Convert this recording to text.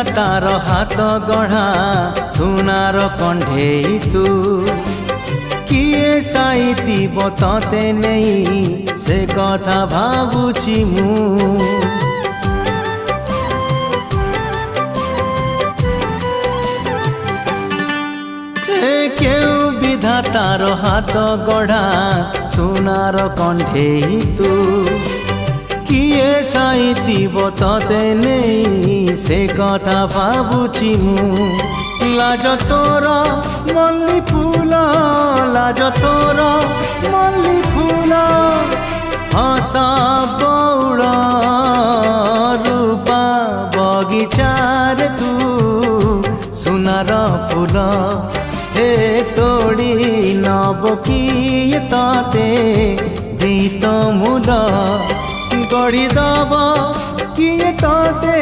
विधातार हाथ गढ़ा सुनार कंढेई तू किए साइतिब तते नहीं से कथा भाबुछि मु क्यों विधातार हाथ गढ़ा सुनार कंढेई तू किए साइतिब तते नहीं से कथा भाबुछि मु लाज तोर मल्ली फूल लाज तोर मल्ली फूल हसा बौड़ रूपा बगीचार तू सुनार फूल हे तोड़ी नब किए ताते दीत मूल गढ़ी दब किए ताते